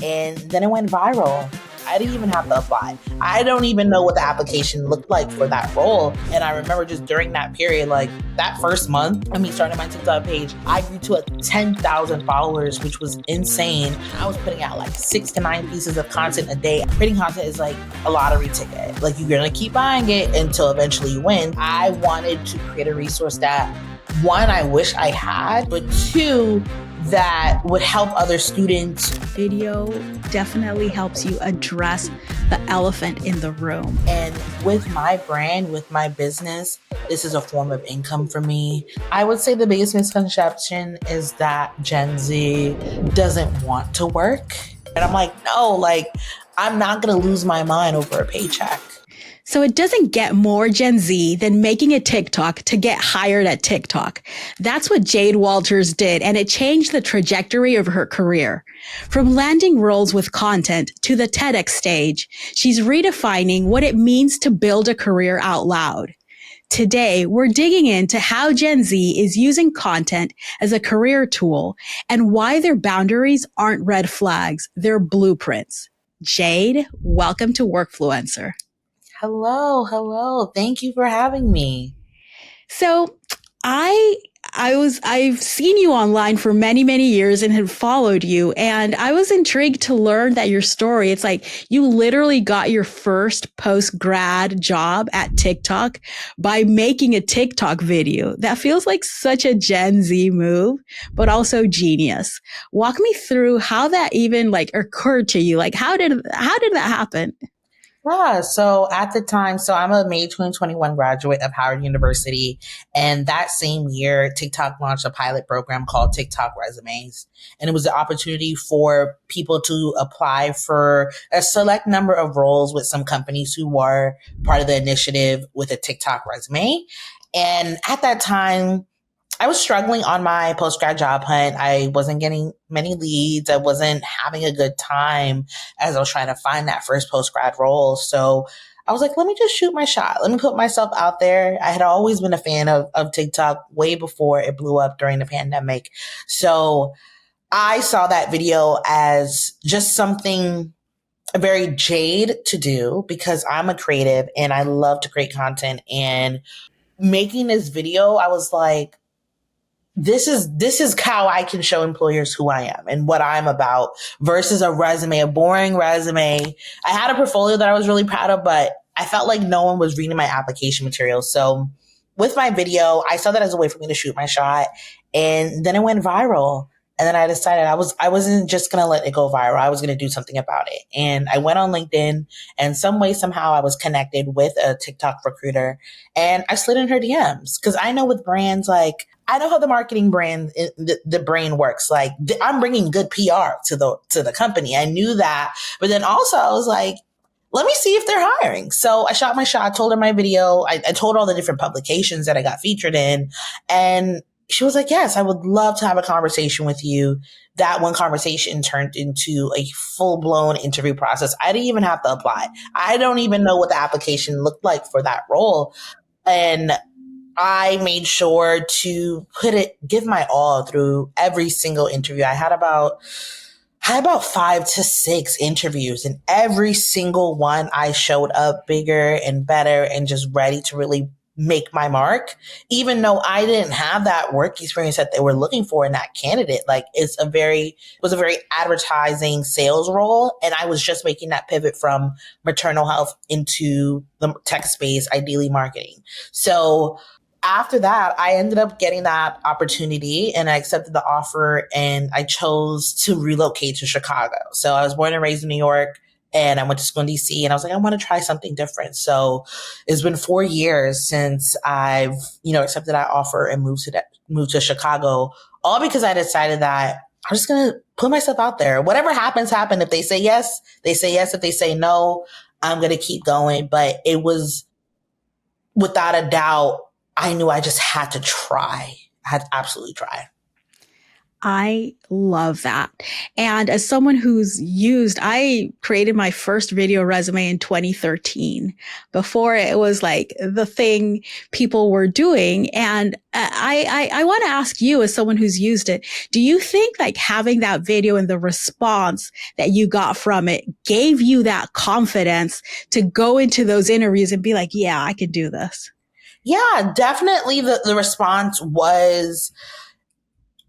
and then it went viral. I didn't even have to apply. I don't even know what the application looked like for that role. And I remember just during that period, like that first month of me starting my TikTok page, I grew to 10,000 followers, which was insane. I was putting out like 6 to 9 pieces of content a day. Creating content is like a lottery ticket. Like you're going to keep buying it until eventually you win. I wanted to create a resource that, one, I wish I had, but two, that would help other students. Video definitely helps you address the elephant in the room. And with my brand, with my business, this is a form of income for me. I would say the biggest misconception is that Gen Z doesn't want to work. And I'm like, no, like, I'm not going to lose my mind over a paycheck. So it doesn't get more Gen Z than making a TikTok to get hired at TikTok. That's what Jade Walters did, and it changed the trajectory of her career. From landing roles with content to the TEDx stage, she's redefining what it means to build a career out loud. Today, we're digging into how Gen Z is using content as a career tool and why their boundaries aren't red flags, they're blueprints. Jade, welcome to Workfluencer. Hello. Thank you for having me. So I've seen you online for many, many years and have followed you. And I was intrigued to learn that your story, it's like you literally got your first post-grad job at TikTok by making a TikTok video. That feels like such a Gen Z move, but also genius. Walk me through how that even like occurred to you. Like how did that happen? Yeah, so at the time, I'm a May 2021 graduate of Howard University. And that same year, TikTok launched a pilot program called TikTok Resumes. And it was the opportunity for people to apply for a select number of roles with some companies who were part of the initiative with a TikTok resume. And at that time, I was struggling on my post-grad job hunt. I wasn't getting many leads. I wasn't having a good time as I was trying to find that first post-grad role. So I was like, let me just shoot my shot. Let me put myself out there. I had always been a fan of TikTok way before it blew up during the pandemic. So I saw that video as just something very Jade to do because I'm a creative and I love to create content. And making this video, I was like, this is how I can show employers who I am and what I'm about versus a resume, a boring resume. I had a portfolio that I was really proud of, but I felt like no one was reading my application material. So with my video, I saw that as a way for me to shoot my shot, and then it went viral. And then I decided I wasn't just going to let it go viral. I was going to do something about it. And I went on LinkedIn, and some way, somehow I was connected with a TikTok recruiter, and I slid in her DMs because I know with brands, like I know how the marketing brand, the brain works. Like I'm bringing good PR to the company. I knew that. But then also I was like, let me see if they're hiring. So I shot my shot, told her my video. I told all the different publications that I got featured in, and she was like, yes, I would love to have a conversation with you. That one conversation turned into a full-blown interview process. I didn't even have to apply. I don't even know what the application looked like for that role. And I made sure to give my all through every single interview. I had about 5 to 6 interviews, and every single one I showed up bigger and better and just ready to really make my mark, even though I didn't have that work experience that they were looking for in that candidate. Like it was a very advertising sales role. And I was just making that pivot from maternal health into the tech space, ideally marketing. So after that, I ended up getting that opportunity and I accepted the offer, and I chose to relocate to Chicago. So I was born and raised in New York, and I went to school in DC, and I was like, I want to try something different. So it's been 4 years since I've, accepted that offer and moved to Chicago, all because I decided that I'm just going to put myself out there. Whatever happens, happen. If they say yes, they say yes. If they say no, I'm going to keep going. But it was without a doubt, I knew I just had to try. I had to absolutely try. I love that. And as someone I created my first video resume in 2013. Before it was like the thing people were doing. And I want to ask you, as someone who's used it, do you think like having that video and the response that you got from it gave you that confidence to go into those interviews and be like, yeah, I can do this? Yeah, definitely the response was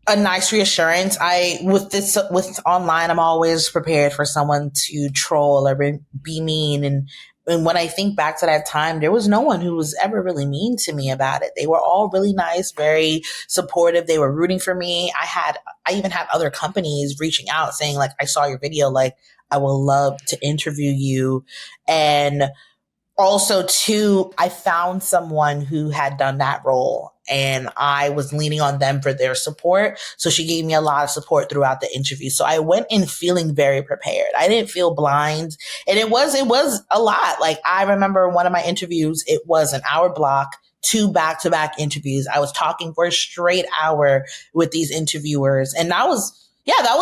a nice reassurance. With online, I'm always prepared for someone to troll or be mean. And when I think back to that time, there was no one who was ever really mean to me about it. They were all really nice, very supportive. They were rooting for me. I even had other companies reaching out saying like, I saw your video, like, I would love to interview you. And also too, I found someone who had done that role and I was leaning on them for their support. So she gave me a lot of support throughout the interview. So I went in feeling very prepared. I didn't feel blind. And it was a lot. Like I remember one of my interviews, it was an hour block, 2 back-to-back interviews. I was talking for a straight hour with these interviewers. And that was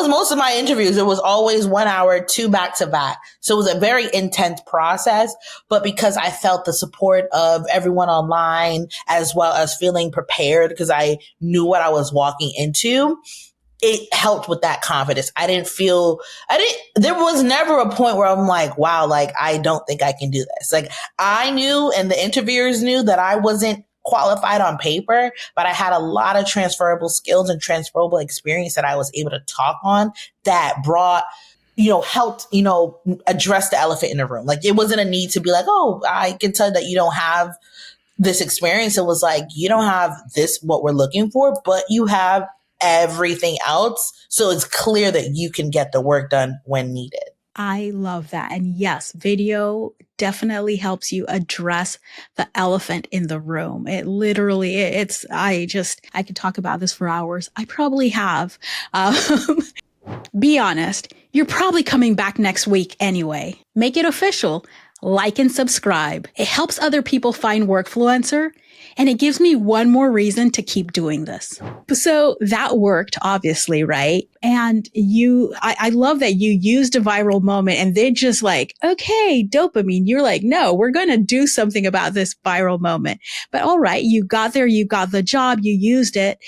most of my interviews. It was always 1 hour, 2 back to back. So it was a very intense process. But because I felt the support of everyone online, as well as feeling prepared because I knew what I was walking into, it helped with that confidence. There was never a point where I'm like, wow, like, I don't think I can do this. Like I knew and the interviewers knew that I wasn't qualified on paper, but I had a lot of transferable skills and transferable experience that I was able to talk on that helped, address the elephant in the room. Like it wasn't a need to be like, oh, I can tell that you don't have this experience. It was like, you don't have this, what we're looking for, but you have everything else. So it's clear that you can get the work done when needed. I love that. And yes, video definitely helps you address the elephant in the room. It literally, I could talk about this for hours. I probably have. Be honest, you're probably coming back next week anyway. Make it official. Like and subscribe. It helps other people find Workfluencer, and it gives me one more reason to keep doing this. So that worked, obviously, right? And I love that you used a viral moment and they just like, okay, dopamine. You're like, no, we're going to do something about this viral moment. But all right, you got there, you got the job, you used it.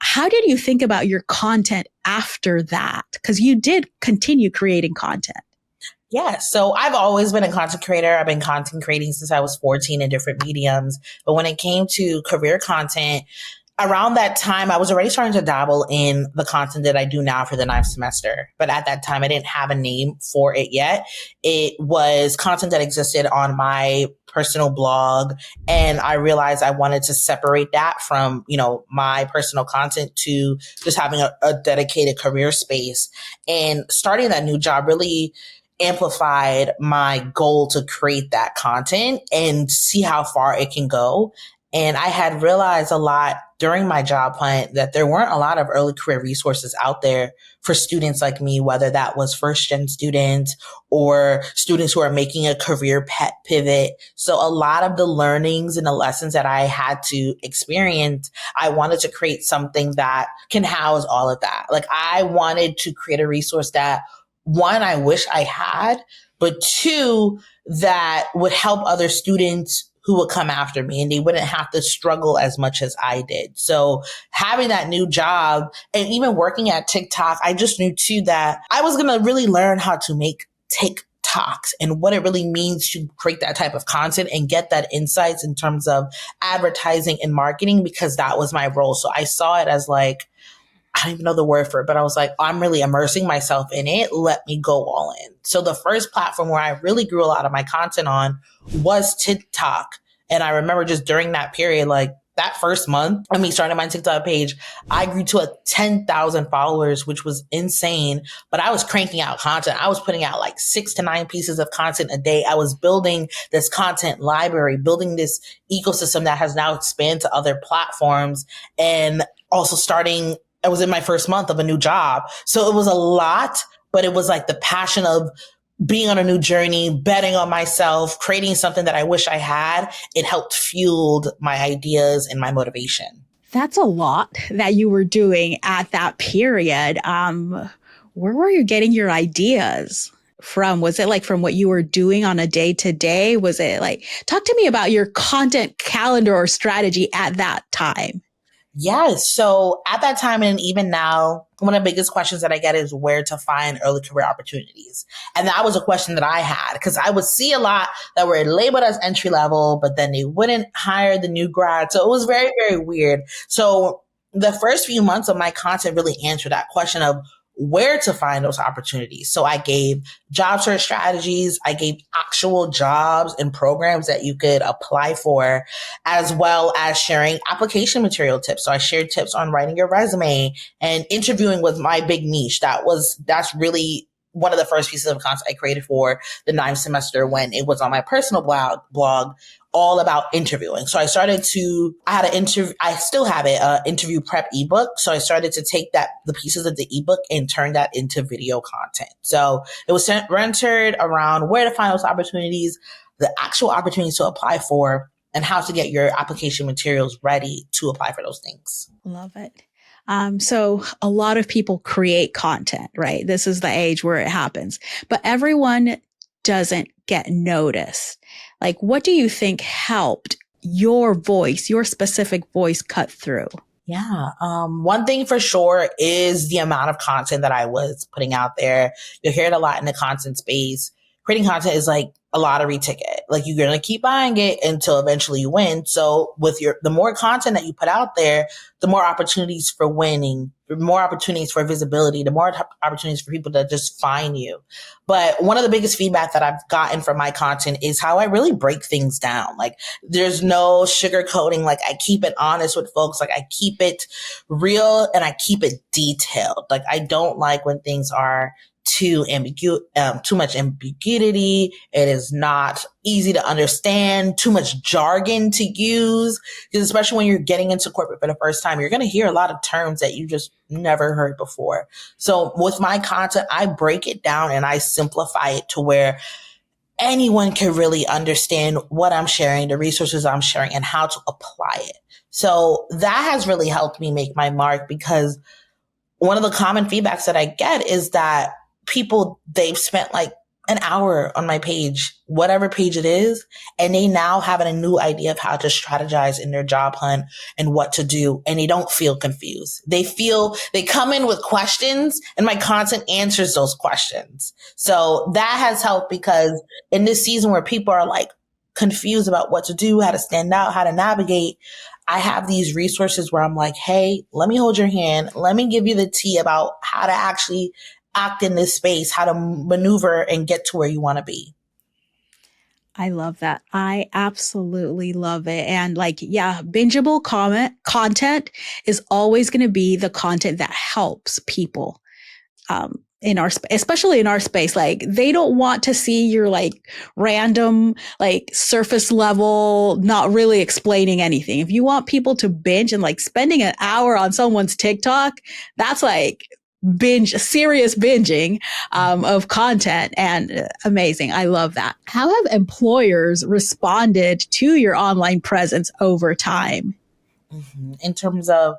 How did you think about your content after that? Because you did continue creating content. Yeah, so I've always been a content creator. I've been content creating since I was 14 in different mediums. But when it came to career content, around that time, I was already starting to dabble in the content that I do now for the 9th semester. But at that time, I didn't have a name for it yet. It was content that existed on my personal blog. And I realized I wanted to separate that from, my personal content to just having a dedicated career space. And starting that new job really amplified my goal to create that content and see how far it can go. And I had realized a lot during my job hunt that there weren't a lot of early career resources out there for students like me, whether that was first gen students or students who are making a career pivot. So a lot of the learnings and the lessons that I had to experience, I wanted to create something that can house all of that. Like I wanted to create a resource that, one, I wish I had, but two, that would help other students who would come after me and they wouldn't have to struggle as much as I did. So having that new job and even working at TikTok, I just knew too that I was going to really learn how to make TikToks and what it really means to create that type of content and get that insights in terms of advertising and marketing, because that was my role. So I saw it as like, I don't even know the word for it, but I was like, I'm really immersing myself in it. Let me go all in. So the first platform where I really grew a lot of my content on was TikTok. And I remember just during that period, like that first month of me starting my TikTok page, I grew to 10,000 followers, which was insane. But I was cranking out content. I was putting out like 6 to 9 pieces of content a day. I was building this content library, building this ecosystem that has now expanded to other platforms, and also I was in my first month of a new job. So it was a lot, but it was like the passion of being on a new journey, betting on myself, creating something that I wish I had. It helped fueled my ideas and my motivation. That's a lot that you were doing at that period. Where were you getting your ideas from? Was it like from what you were doing on a day to day? Was it like, talk to me about your content calendar or strategy at that time? Yes. So at that time and even now, one of the biggest questions that I get is where to find early career opportunities. And that was a question that I had because I would see a lot that were labeled as entry level, but then they wouldn't hire the new grad. So it was very, very weird. So the first few months of my content really answered that question of where to find those opportunities. So I gave job search strategies. I gave actual jobs and programs that you could apply for, as well as sharing application material tips. So I shared tips on writing your resume, and interviewing was my big niche. That's really one of the first pieces of content I created for the ninth semester when it was on my personal blog all about interviewing. So I had an interview, I still have it, interview prep ebook. So I started to take the pieces of the ebook and turn that into video content. So it was centered around where to find those opportunities, the actual opportunities to apply for, and how to get your application materials ready to apply for those things. Love it. So a lot of people create content, right? This is the age where it happens, but everyone doesn't get noticed. Like, what do you think helped your voice, your specific voice cut through? Yeah. One thing for sure is the amount of content that I was putting out there. You'll hear it a lot in the content space. Creating content is like a lottery ticket. Like you're going to keep buying it until eventually you win. So the more content that you put out there, the more opportunities for winning, the more opportunities for visibility, the more opportunities for people to just find you. But one of the biggest feedback that I've gotten from my content is how I really break things down. Like there's no sugarcoating. Like I keep it honest with folks. Like I keep it real and I keep it detailed. Like I don't like when things are too much ambiguity. It is not easy to understand, too much jargon to use. Because especially when you're getting into corporate for the first time, you're going to hear a lot of terms that you just never heard before. So with my content, I break it down and I simplify it to where anyone can really understand what I'm sharing, the resources I'm sharing, and how to apply it. So that has really helped me make my mark, because one of the common feedbacks that I get is that they've spent like an hour on my page, whatever page it is, and they now have a new idea of how to strategize in their job hunt and what to do. And they don't feel confused. They come in with questions and my content answers those questions. So that has helped, because in this season where people are like confused about what to do, how to stand out, how to navigate, I have these resources where I'm like, hey, let me hold your hand. Let me give you the tea about how to actually act in this space, how to maneuver and get to where you want to be. I love that. I absolutely love it. And like, yeah, bingeable content is always going to be the content that helps people. Especially in our space, like they don't want to see your like random, like surface level, not really explaining anything. If you want people to binge, and like spending an hour on someone's TikTok, that's like serious binging of content, and amazing. I love that. How have employers responded to your online presence over time? Mm-hmm. In terms of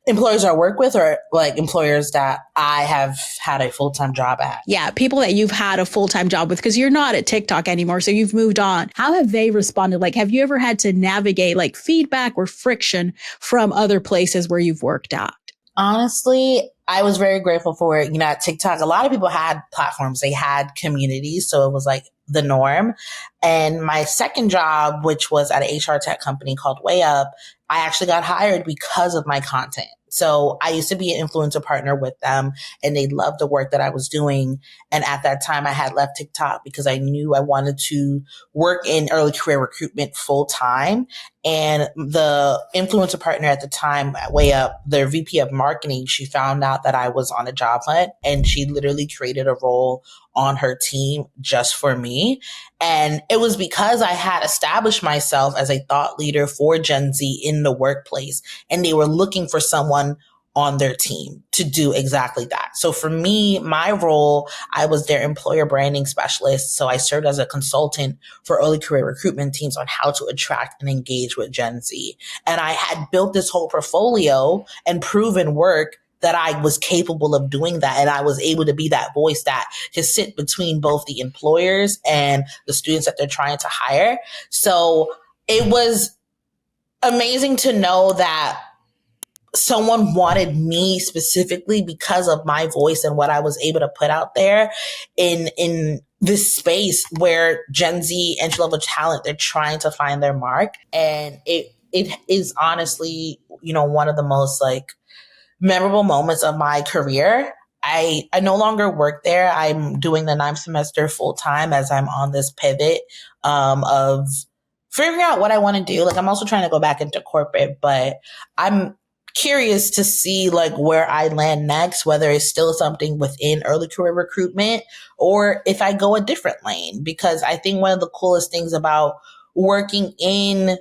employers I work with, or like employers that I have had a full-time job at? Yeah, people that you've had a full-time job with, because you're not at TikTok anymore, so you've moved on. How have they responded? Like, have you ever had to navigate like feedback or friction from other places where you've worked at? Honestly, I was very grateful for it. At TikTok, a lot of people had platforms, they had communities. So it was like the norm. And my second job, which was at an HR tech company called Way Up, I actually got hired because of my content. So I used to be an influencer partner with them, and they loved the work that I was doing. And at that time, I had left TikTok because I knew I wanted to work in early career recruitment full time. And the influencer partner at the time at Way Up, their VP of marketing, she found out that I was on a job hunt, and she literally created a role on her team just for me. And it was because I had established myself as a thought leader for Gen Z in the workplace, and they were looking for someone on their team to do exactly that. So for me, my role, I was their employer branding specialist. So I served as a consultant for early career recruitment teams on how to attract and engage with Gen Z. And I had built this whole portfolio and proven work that I was capable of doing that. And I was able to be that voice that can sit between both the employers and the students that they're trying to hire. So it was amazing to know that someone wanted me specifically because of my voice and what I was able to put out there in this space where Gen Z entry level talent, they're trying to find their mark. And it is honestly, one of the most like memorable moments of my career. I no longer work there. I'm doing the ninth semester full time as I'm on this pivot of figuring out what I want to do. Like I'm also trying to go back into corporate, but I'm curious to see like where I land next, whether it's still something within early career recruitment or if I go a different lane. Because I think one of the coolest things about working in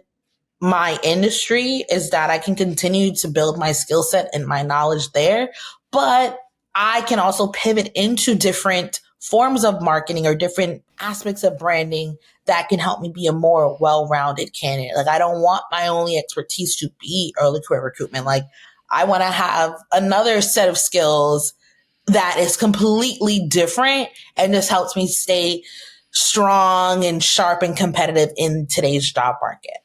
my industry is that I can continue to build my skill set and my knowledge there, but I can also pivot into different forms of marketing or different aspects of branding that can help me be a more well-rounded candidate. Like I don't want my only expertise to be early career recruitment. Like I want to have another set of skills that is completely different and just helps me stay strong and sharp and competitive in today's job market.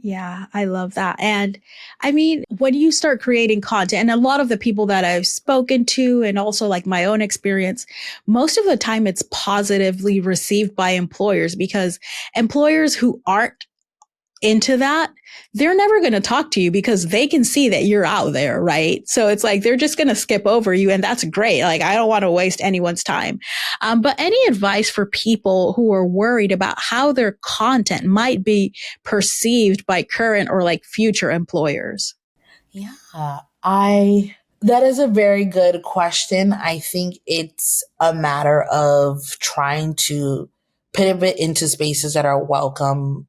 Yeah, I love that. And I mean, when you start creating content, and a lot of the people that I've spoken to, and also like my own experience, most of the time it's positively received by employers because employers who aren't into that, they're never going to talk to you because they can see that you're out there, right? So it's like they're just going to skip over you, and that's great. Like I don't want to waste anyone's time. But any advice for people who are worried about how their content might be perceived by current or like future employers? Yeah, I that is a very good question. I think it's a matter of trying to pivot into spaces that are welcoming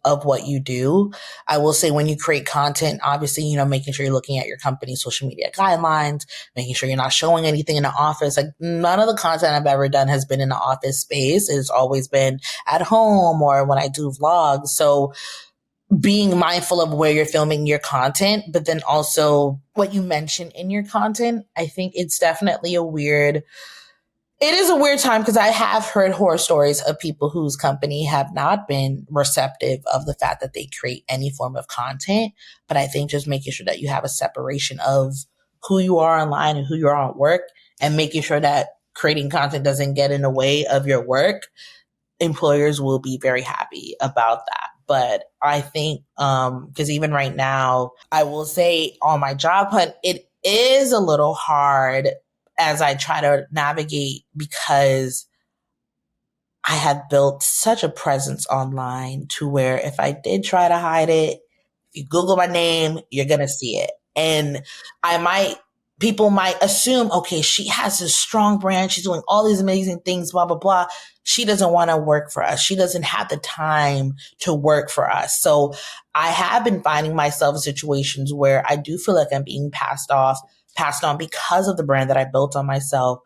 of what you do. I will say when you create content, obviously, making sure you're looking at your company's social media guidelines, making sure you're not showing anything in the office. Like none of the content I've ever done has been in the office space. It's always been at home or when I do vlogs. So being mindful of where you're filming your content, but then also what you mention in your content. I think it's definitely it is a weird time because I have heard horror stories of people whose company have not been receptive of the fact that they create any form of content. But I think just making sure that you have a separation of who you are online and who you are at work and making sure that creating content doesn't get in the way of your work, employers will be very happy about that. But I think, because even right now, I will say on my job hunt, it is a little hard as I try to navigate because I have built such a presence online to where if I did try to hide it, if you Google my name, you're going to see it. And people might assume, okay, she has a strong brand. She's doing all these amazing things, blah, blah, blah. She doesn't want to work for us. She doesn't have the time to work for us. So I have been finding myself in situations where I do feel like I'm being passed on because of the brand that I built on myself.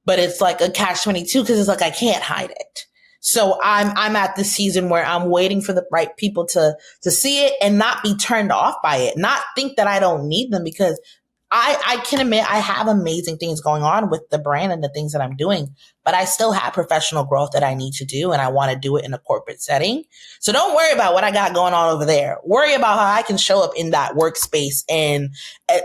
But it's like a catch-22 because it's like I can't hide it. So I'm at the season where I'm waiting for the right people to see it and not be turned off by it, not think that I don't need them because I can admit I have amazing things going on with the brand and the things that I'm doing, but I still have professional growth that I need to do and I want to do it in a corporate setting. So don't worry about what I got going on over there. Worry about how I can show up in that workspace and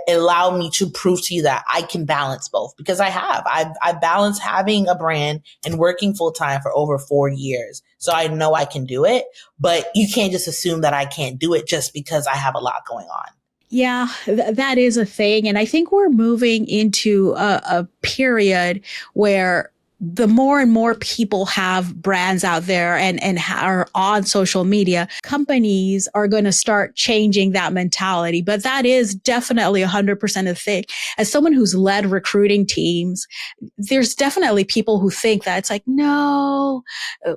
allow me to prove to you that I can balance both because I've balanced having a brand and working full time for over 4 years. So I know I can do it, but you can't just assume that I can't do it just because I have a lot going on. Yeah, that is a thing. And I think we're moving into a period where the more and more people have brands out there and are on social media, companies are going to start changing that mentality. But that is definitely 100% a thing. As someone who's led recruiting teams, there's definitely people who think that it's like, no,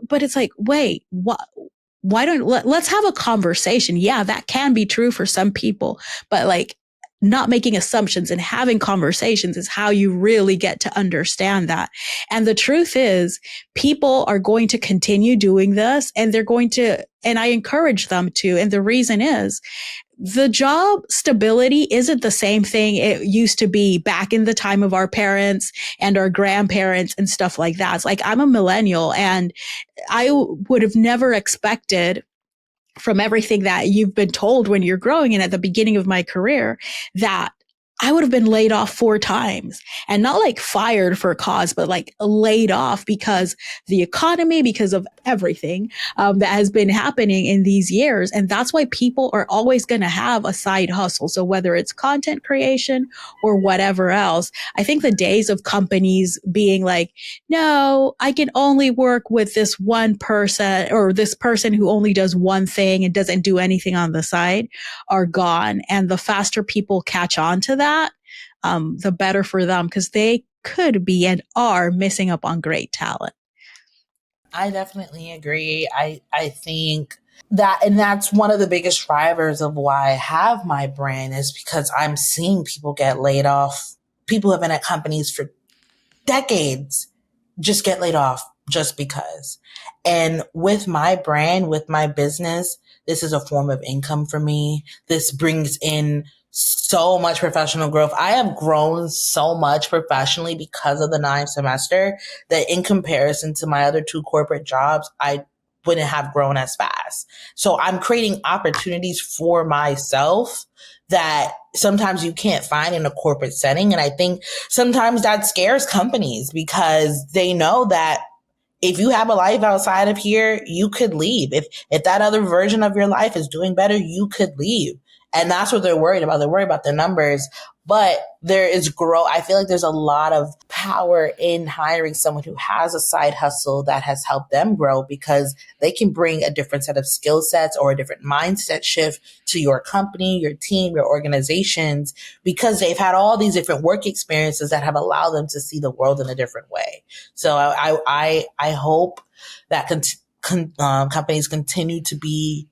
but it's like, wait, what? Why don't let's have a conversation? Yeah, that can be true for some people, but like not making assumptions and having conversations is how you really get to understand that. And the truth is, people are going to continue doing this, and they're going to, and I encourage them to. And the reason is, the job stability isn't the same thing it used to be back in the time of our parents and our grandparents and stuff like that. It's like, I'm a millennial, and I would have never expected, from everything that you've been told when you're growing and at the beginning of my career, that I would have been laid off 4 times, and not like fired for a cause, but like laid off because the economy, because of everything that has been happening in these years. And that's why people are always going to have a side hustle. So whether it's content creation or whatever else, I think the days of companies being like, no, I can only work with this one person, or this person who only does one thing and doesn't do anything on the side, are gone. And the faster people catch on to that, the better for them, because they could be and are missing up on great talent. I definitely agree. I think that, and that's one of the biggest drivers of why I have my brand, is because I'm seeing people get laid off. People have been at companies for decades just get laid off just because. And with my brand, with my business, this is a form of income for me. This brings in so much professional growth. I have grown so much professionally because of the 9th semester, that in comparison to my other 2 corporate jobs, I wouldn't have grown as fast. So I'm creating opportunities for myself that sometimes you can't find in a corporate setting. And I think sometimes that scares companies, because they know that if you have a life outside of here, you could leave. If that other version of your life is doing better, you could leave. And that's what they're worried about. They're worried about the numbers. But there is growth. I feel like there's a lot of power in hiring someone who has a side hustle that has helped them grow, because they can bring a different set of skill sets or a different mindset shift to your company, your team, your organizations, because they've had all these different work experiences that have allowed them to see the world in a different way. So I hope that companies continue to be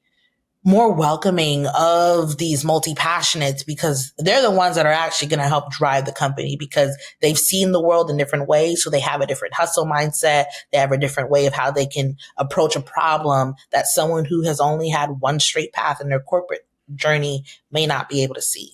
more welcoming of these multi-passionates, because they're the ones that are actually going to help drive the company, because they've seen the world in different ways. So they have a different hustle mindset. They have a different way of how they can approach a problem that someone who has only had one straight path in their corporate journey may not be able to see.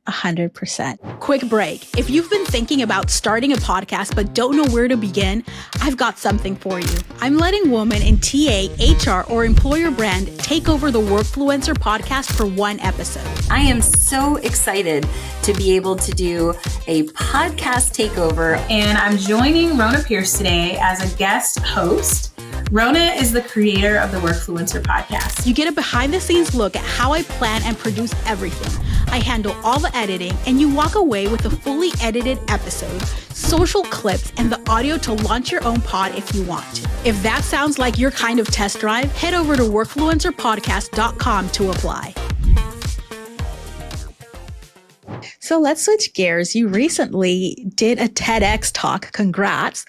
100%. Quick break. If you've been thinking about starting a podcast but don't know where to begin, I've got something for you. I'm letting women in TA, HR, or employer brand take over the Workfluencer podcast for 1 episode. I am so excited to be able to do a podcast takeover. And I'm joining Rhona Pierce today as a guest host. Rhona is the creator of the Workfluencer podcast. You get a behind-the-scenes look at how I plan and produce everything. I handle all the editing, and you walk away with a fully edited episode, social clips, and the audio to launch your own pod if you want to. If that sounds like your kind of test drive, head over to workfluencerpodcast.com to apply. So let's switch gears. You recently did a TEDx talk. Congrats.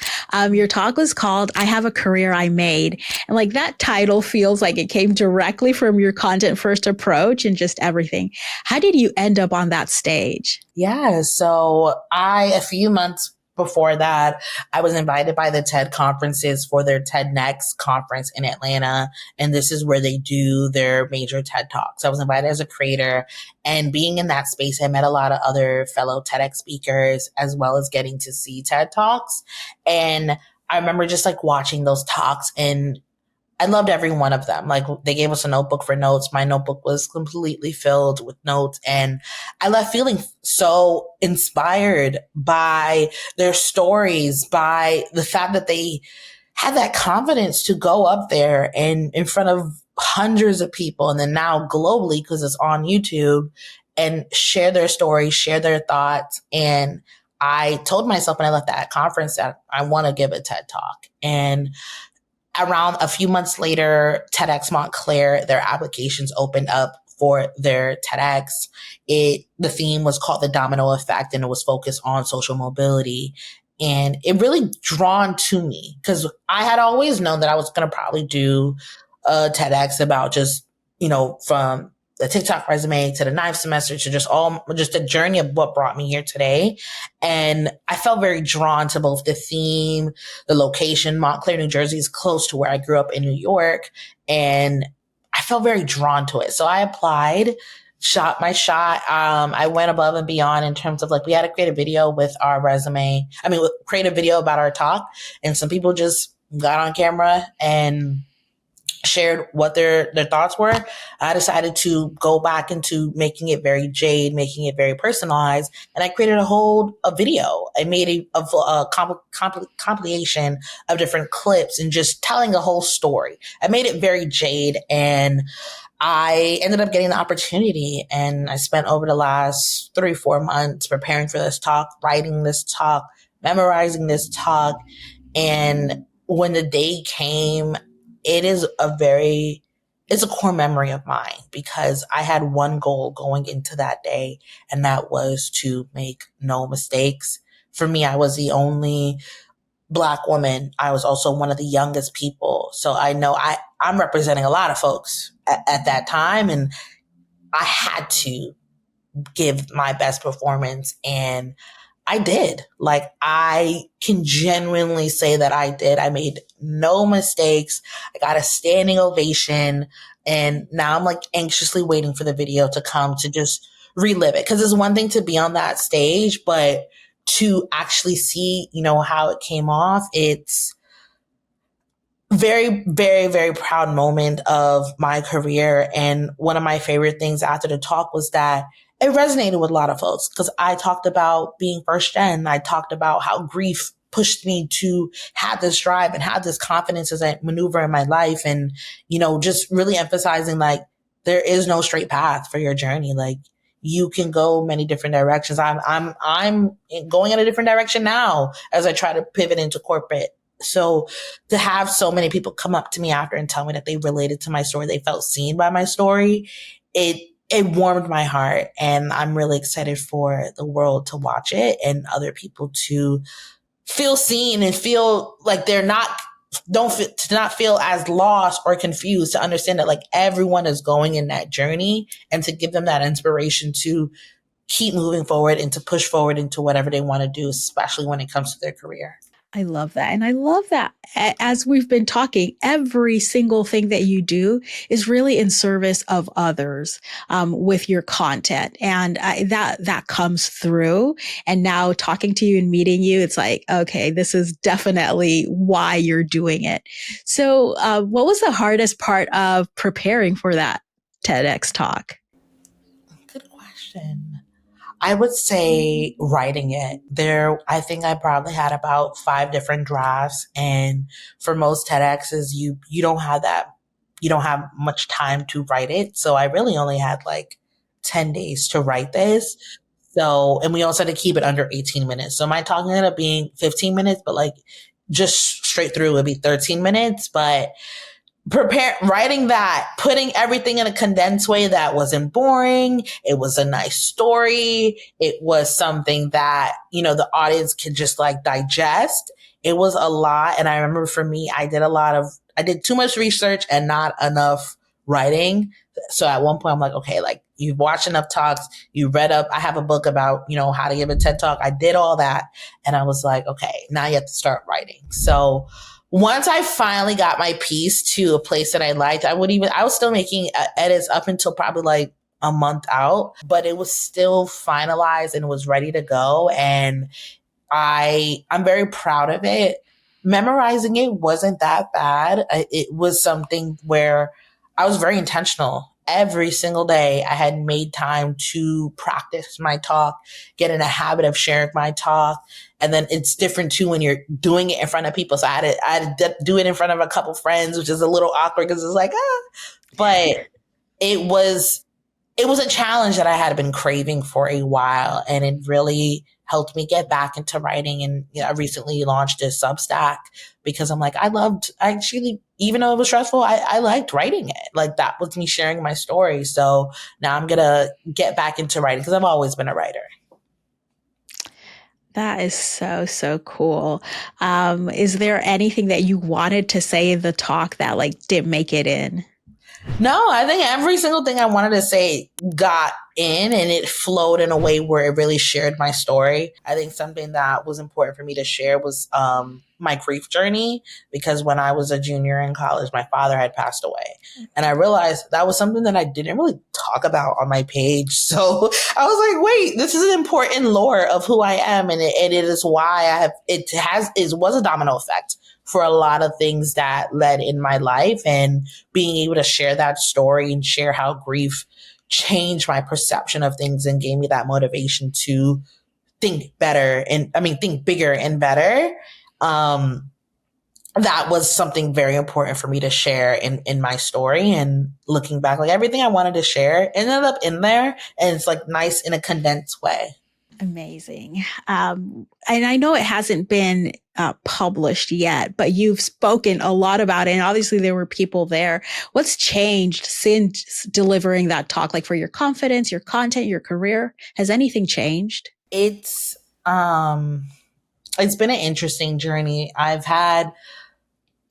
Your talk was called I Have a Career I Made. And like, that title feels like it came directly from your content first approach and just everything. How did you end up on that stage? Yeah. So a few months before that, I was invited by the TED conferences for their TED Next conference in Atlanta. And this is where they do their major TED Talks. I was invited as a creator, and being in that space, I met a lot of other fellow TEDx speakers, as well as getting to see TED Talks. And I remember just like watching those talks, and I loved every one of them. Like, they gave us a notebook for notes. My notebook was completely filled with notes, and I left feeling so inspired by their stories, by the fact that they had that confidence to go up there and in front of hundreds of people, and then now globally, because it's on YouTube, and share their stories, share their thoughts. And I told myself when I left that conference that I want to give a TED Talk. And around a few months later, TEDx Montclair, their applications opened up for their TEDx. The theme was called The Domino Effect, and it was focused on social mobility. And it really drawn to me, because I had always known that I was going to probably do a TEDx about just, from the TikTok resume to the ninth semester to just the journey of what brought me here today. And I felt very drawn to both the theme, the location. Montclair, New Jersey is close to where I grew up in New York. And I felt very drawn to it. So I applied, shot my shot. I went above and beyond in terms of like, we had to create a video with our resume. Create a video about our talk. And some people just got on camera and shared what their thoughts were. I decided to go back into making it very Jade, making it very personalized. And I created a video. I made a compilation of different clips and just telling a whole story. I made it very Jade, and I ended up getting the opportunity, and I spent over the last 3-4 months preparing for this talk, writing this talk, memorizing this talk. And when the day came, it's a core memory of mine, because I had one goal going into that day, and that was to make no mistakes. For me, I was the only Black woman. I was also one of the youngest people. So I know I'm representing a lot of folks at that time, and I had to give my best performance, and I did. Like, I can genuinely say that I did. I made no mistakes. I got a standing ovation. And now I'm like anxiously waiting for the video to come to just relive it. Cause it's one thing to be on that stage, but to actually see, how it came off, it's very, very, very proud moment of my career. And one of my favorite things after the talk was that it resonated with a lot of folks, because I talked about being first gen. I talked about how grief pushed me to have this drive and have this confidence as I maneuver in my life. And, just really emphasizing like, there is no straight path for your journey. Like, you can go many different directions. I'm going in a different direction now as I try to pivot into corporate. So to have so many people come up to me after and tell me that they related to my story, they felt seen by my story, it warmed my heart. And I'm really excited for the world to watch it and other people to feel seen and feel like to not feel as lost or confused, to understand that like everyone is going in that journey, and to give them that inspiration to keep moving forward and to push forward into whatever they want to do, especially when it comes to their career. I love that. And I love that as we've been talking, every single thing that you do is really in service of others with your content. And that comes through. And now talking to you and meeting you, it's like, okay, this is definitely why you're doing it. So what was the hardest part of preparing for that TEDx talk? Good question. I would say writing it. I think I probably had about 5 different drafts. And for most TEDx's, you don't have much time to write it. So I really only had like 10 days to write this. So, and we also had to keep it under 18 minutes. So my talk ended up being 15 minutes, but like just straight through would be 13 minutes. But writing that, putting everything in a condensed way that wasn't boring. It was a nice story. It was something that, the audience could just like digest. It was a lot. And I remember for me, I did too much research and not enough writing. So at one point I'm like, okay, like you've watched enough talks, you read up. I have a book about, how to give a TED talk. I did all that. And I was like, okay, now you have to start writing. So once I finally got my piece to a place that I liked, I was still making edits up until probably like a month out, but it was still finalized and was ready to go. And I'm very proud of it. Memorizing it wasn't that bad. It was something where I was very intentional. Every single day I had made time to practice my talk, get in a habit of sharing my talk. And then it's different too when you're doing it in front of people. So I had to do it in front of a couple friends, which is a little awkward because it's like, but it was a challenge that I had been craving for a while. And it really helped me get back into writing. And I recently launched a Substack because I'm like, even though it was stressful, I liked writing it. Like that was me sharing my story. So now I'm going to get back into writing because I've always been a writer. That is so, so cool. Is there anything that you wanted to say in the talk that like didn't make it in? No, I think every single thing I wanted to say got in and it flowed in a way where it really shared my story. I think something that was important for me to share was my grief journey, because when I was a junior in college, my father had passed away. And I realized that was something that I didn't really talk about on my page. So I was like, wait, this is an important lore of who I am. And it is why it was a domino effect for a lot of things that led in my life, and being able to share that story and share how grief changed my perception of things and gave me that motivation to think better and think bigger and better. That was something very important for me to share in my story. And looking back, like everything I wanted to share ended up in there, and it's like nice in a condensed way. Amazing. And I know it hasn't been published yet, but you've spoken a lot about it. And obviously there were people there. What's changed since delivering that talk? Like for your confidence, your content, your career? Has anything changed? It's been an interesting journey.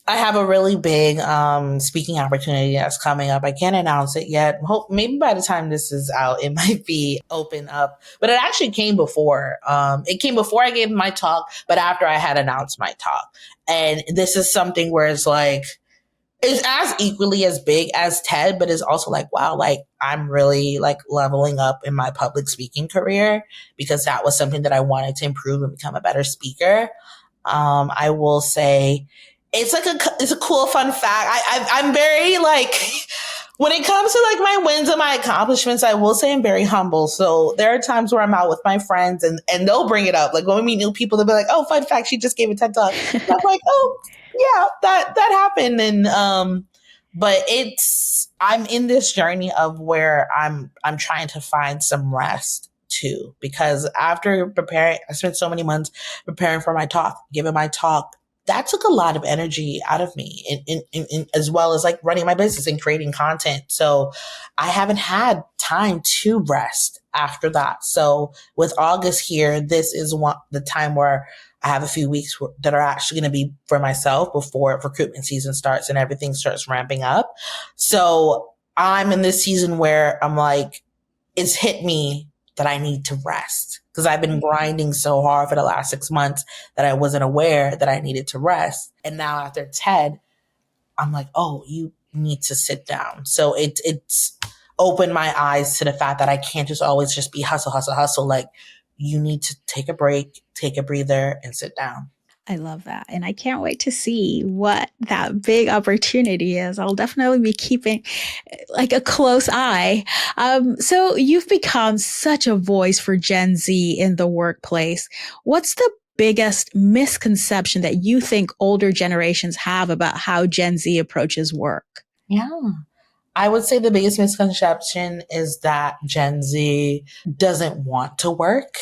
I have a really big speaking opportunity that's coming up. I can't announce it yet. Hope maybe by the time this is out, it might be open up. But it actually came before. It came before I gave my talk, but after I had announced my talk. And this is something where it's like, it's as equally as big as TED, but it's also like, wow, like I'm really like leveling up in my public speaking career, because that was something that I wanted to improve and become a better speaker. I will say it's a cool fun fact. I'm very like, when it comes to like my wins and my accomplishments, I will say I'm very humble. So there are times where I'm out with my friends and they'll bring it up. Like when we meet new people, they'll be like, oh, fun fact, she just gave a TED Talk. And I'm like, oh yeah, that happened. And, but I'm in this journey of where I'm trying to find some rest too, because after preparing, I spent so many months preparing for my talk, giving my talk. That took a lot of energy out of me, in as well as like running my business and creating content. So I haven't had time to rest after that. So with August here, this is the time where I have a few weeks that are actually going to be for myself before recruitment season starts and everything starts ramping up. So I'm in this season where I'm like, it's hit me that I need to rest, because I've been grinding so hard for the last 6 months that I wasn't aware that I needed to rest. And now after TED, I'm like, oh, you need to sit down. So it's opened my eyes to the fact that I can't just always just be hustle, hustle, hustle. Like you need to take a break, take a breather, and sit down. I love that. And I can't wait to see what that big opportunity is. I'll definitely be keeping like a close eye. So you've become such a voice for Gen Z in the workplace. What's the biggest misconception that you think older generations have about how Gen Z approaches work? Yeah. I would say the biggest misconception is that Gen Z doesn't want to work.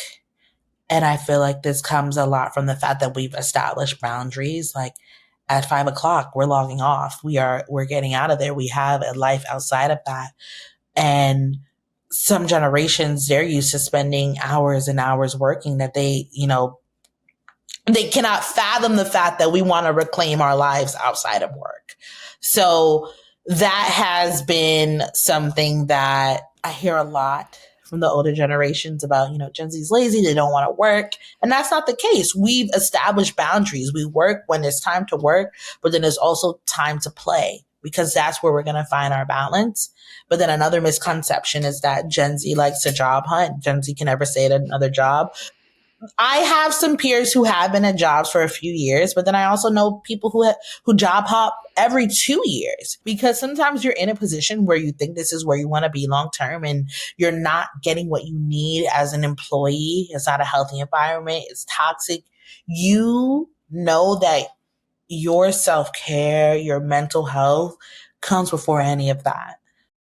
And I feel like this comes a lot from the fact that we've established boundaries. Like at 5 o'clock, we're logging off. We're getting out of there. We have a life outside of that. And some generations, they're used to spending hours and hours working, that they cannot fathom the fact that we want to reclaim our lives outside of work. So that has been something that I hear a lot from the older generations about, Gen Z's lazy, they don't want to work. And that's not the case. We've established boundaries. We work when it's time to work, but then there's also time to play, because that's where we're going to find our balance. But then another misconception is that Gen Z likes to job hunt. Gen Z can never stay at another job. I have some peers who have been at jobs for a few years, but then I also know people who job hop every 2 years, because sometimes you're in a position where you think this is where you want to be long term and you're not getting what you need as an employee. It's not a healthy environment. It's toxic. You know that your self-care, your mental health comes before any of that.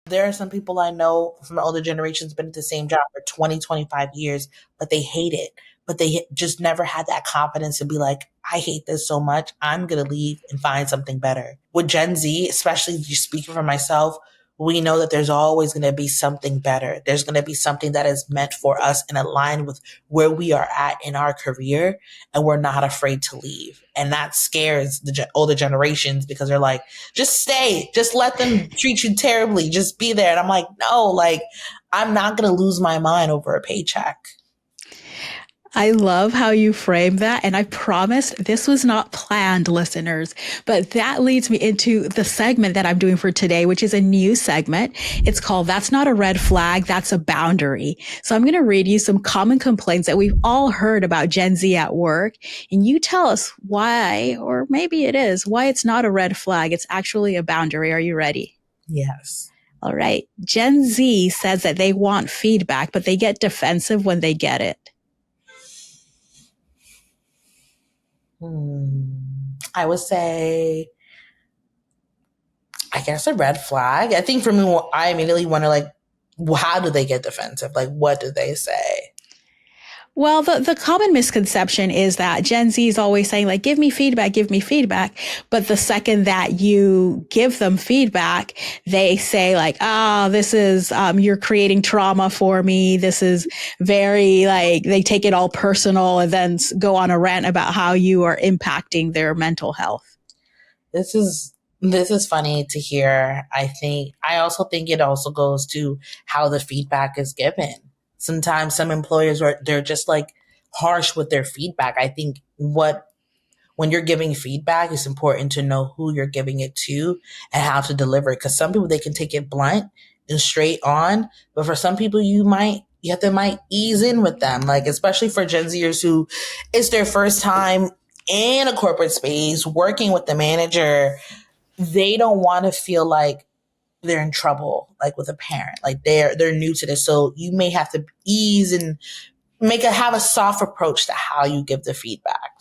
There are some people I know from older generations been at the same job for 20, 25 years, but they hate it. But they just never had that confidence to be like, I hate this so much, I'm going to leave and find something better. With Gen Z, especially just speaking for myself, we know that there's always going to be something better. There's going to be something that is meant for us and aligned with where we are at in our career. And we're not afraid to leave. And that scares the older generations because they're like, just stay, just let them treat you terribly. Just be there. And I'm like, no, like, I'm not going to lose my mind over a paycheck. I love how you frame that. And I promise this was not planned, listeners, but that leads me into the segment that I'm doing for today, which is a new segment. It's called That's Not a Red Flag, That's a Boundary. So I'm going to read you some common complaints that we've all heard about Gen Z at work. And you tell us why, or maybe it is, why it's not a red flag. It's actually a boundary. Are you ready? Yes. All right. Gen Z says that they want feedback, but they get defensive when they get it. I would say, I guess a red flag. I think for me, I immediately wonder, like, how do they get defensive? Like, what do they say? Well, the common misconception is that Gen Z is always saying, like, give me feedback, give me feedback. But the second that you give them feedback, they say like, this is, you're creating trauma for me. This is very like, they take it all personal and then go on a rant about how you are impacting their mental health. This is funny to hear. I also think it also goes to how the feedback is given. Sometimes some employers they're just like harsh with their feedback. I think when you're giving feedback, it's important to know who you're giving it to and how to deliver it. Because some people, they can take it blunt and straight on, but for some people, you might ease in with them. Like, especially for Gen Zers who it's their first time in a corporate space working with the manager, they don't want to feel like they're in trouble, like with a parent, like they're new to this. So you may have to ease and have a soft approach to how you give the feedback.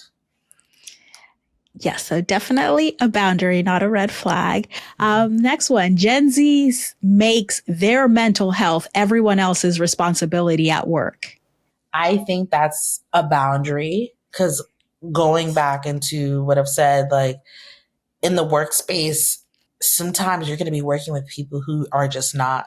Yes, so definitely a boundary, not a red flag. Next one, Gen Z makes their mental health everyone else's responsibility at work. I think that's a boundary because going back into what I've said, like in the workspace, sometimes you're going to be working with people who are just not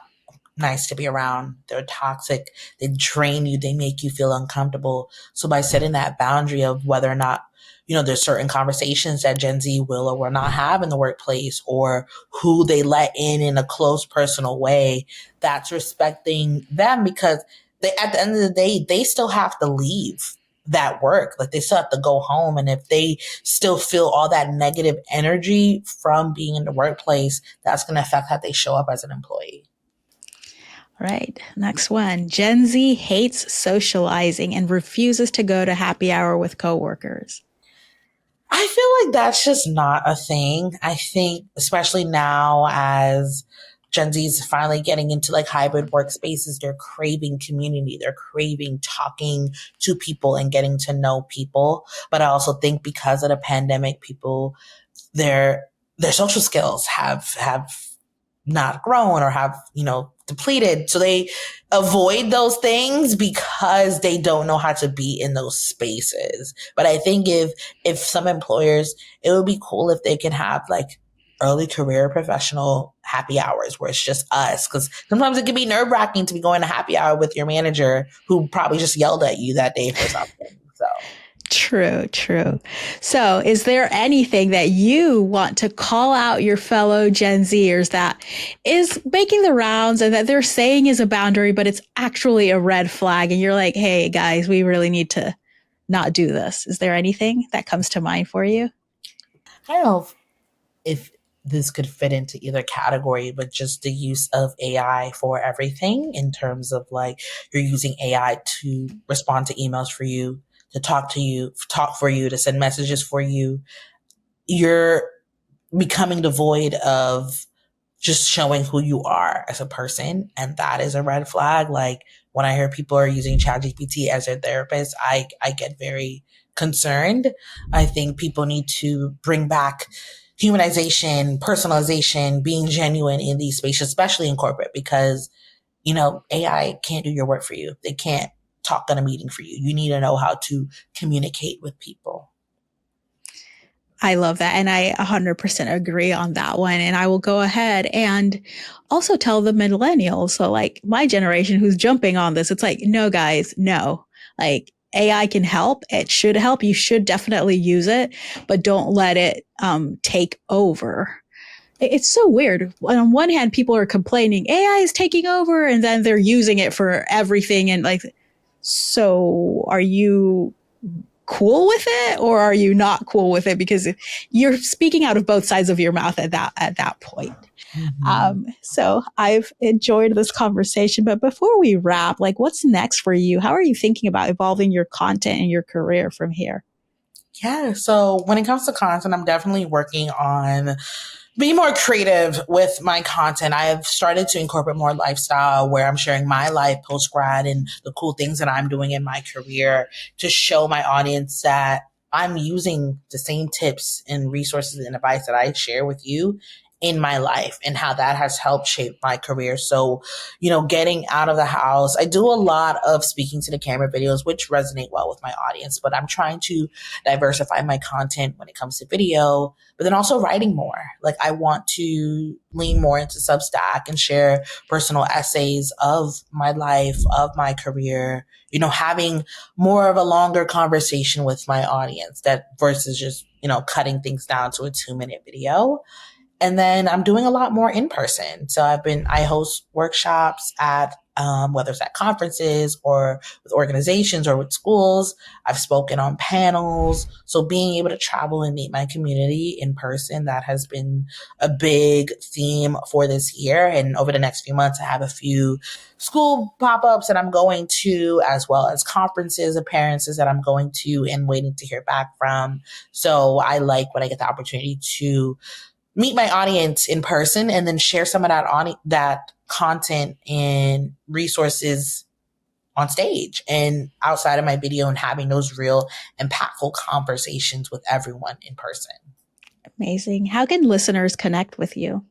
nice to be around. They're toxic. They drain you. They make you feel uncomfortable. So by setting that boundary of whether or not, there's certain conversations that Gen Z will or will not have in the workplace, or who they let in a close personal way, that's respecting them, because at the end of the day, they still have to leave that work. Like, they still have to go home. And if they still feel all that negative energy from being in the workplace, that's going to affect how they show up as an employee. All right. Next one. Gen Z hates socializing and refuses to go to happy hour with coworkers. I feel like that's just not a thing. I think, especially now as Gen Z is finally getting into like hybrid workspaces, they're craving community. They're craving talking to people and getting to know people. But I also think because of the pandemic, people, their social skills have not grown or have, depleted. So they avoid those things because they don't know how to be in those spaces. But I think if some employers, it would be cool if they can have like early career professional happy hours where it's just us. Because sometimes it can be nerve-wracking to be going to happy hour with your manager who probably just yelled at you that day for something. So True. So is there anything that you want to call out your fellow Gen Zers that is making the rounds and that they're saying is a boundary, but it's actually a red flag? And you're like, hey, guys, we really need to not do this. Is there anything that comes to mind for you? I don't know if this could fit into either category, but just the use of AI for everything, in terms of like you're using AI to respond to emails for you, to talk for you, to send messages for you. You're becoming devoid of just showing who you are as a person. And that is a red flag. Like, when I hear people are using ChatGPT as their therapist, I get very concerned. I think people need to bring back humanization, personalization, being genuine in these spaces, especially in corporate, because, AI can't do your work for you. They can't talk in a meeting for you. You need to know how to communicate with people. I love that. And I 100% agree on that one. And I will go ahead and also tell the millennials. So like my generation who's jumping on this, it's like, no, guys, no, like AI can help. It should help. You should definitely use it, but don't let it take over. It's so weird. On one hand, people are complaining AI is taking over, and then they're using it for everything. And like, so are you cool with it or are you not cool with it? Because you're speaking out of both sides of your mouth at that point. So I've enjoyed this conversation, but before we wrap, like what's next for you? How are you thinking about evolving your content and your career from here? Yeah. So when it comes to content, I'm definitely working on being more creative with my content. I have started to incorporate more lifestyle where I'm sharing my life post grad and the cool things that I'm doing in my career to show my audience that I'm using the same tips and resources and advice that I share with you in my life and how that has helped shape my career. So, getting out of the house, I do a lot of speaking to the camera videos, which resonate well with my audience, but I'm trying to diversify my content when it comes to video, but then also writing more. Like I want to lean more into Substack and share personal essays of my life, of my career, having more of a longer conversation with my audience that versus just, cutting things down to a 2-minute video. And then I'm doing a lot more in person. So I host workshops at, whether it's at conferences or with organizations or with schools. I've spoken on panels. So being able to travel and meet my community in person, that has been a big theme for this year. And over the next few months, I have a few school pop-ups that I'm going to, as well as conferences, appearances that I'm going to and waiting to hear back from. So I like when I get the opportunity to meet my audience in person and then share some of that content and resources on stage and outside of my video and having those real impactfful conversations with everyone in person. Amazing. How can listeners connect with you?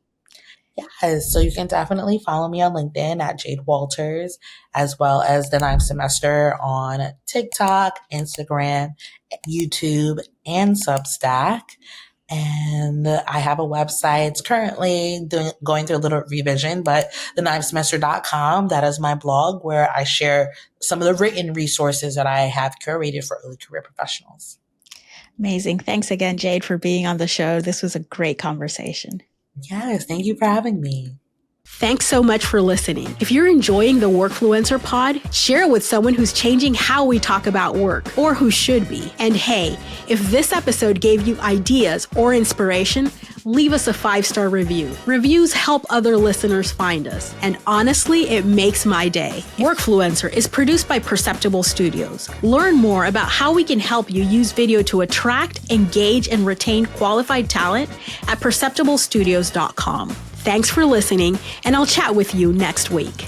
Yes, so you can definitely follow me on LinkedIn at Jade Walters, as well as the 9th semester on TikTok, Instagram, YouTube, and Substack. And I have a website. It's currently going through a little revision, but the9thsemester.com, that is my blog where I share some of the written resources that I have curated for early career professionals. Amazing. Thanks again, Jade, for being on the show. This was a great conversation. Yes, thank you for having me. Thanks so much for listening. If you're enjoying the Workfluencer pod, share it with someone who's changing how we talk about work, or who should be. And hey, if this episode gave you ideas or inspiration, leave us a 5-star review. Reviews help other listeners find us, and honestly, it makes my day. Workfluencer is produced by Perceptible Studios. Learn more about how we can help you use video to attract, engage, and retain qualified talent at perceptiblestudios.com. Thanks for listening, and I'll chat with you next week.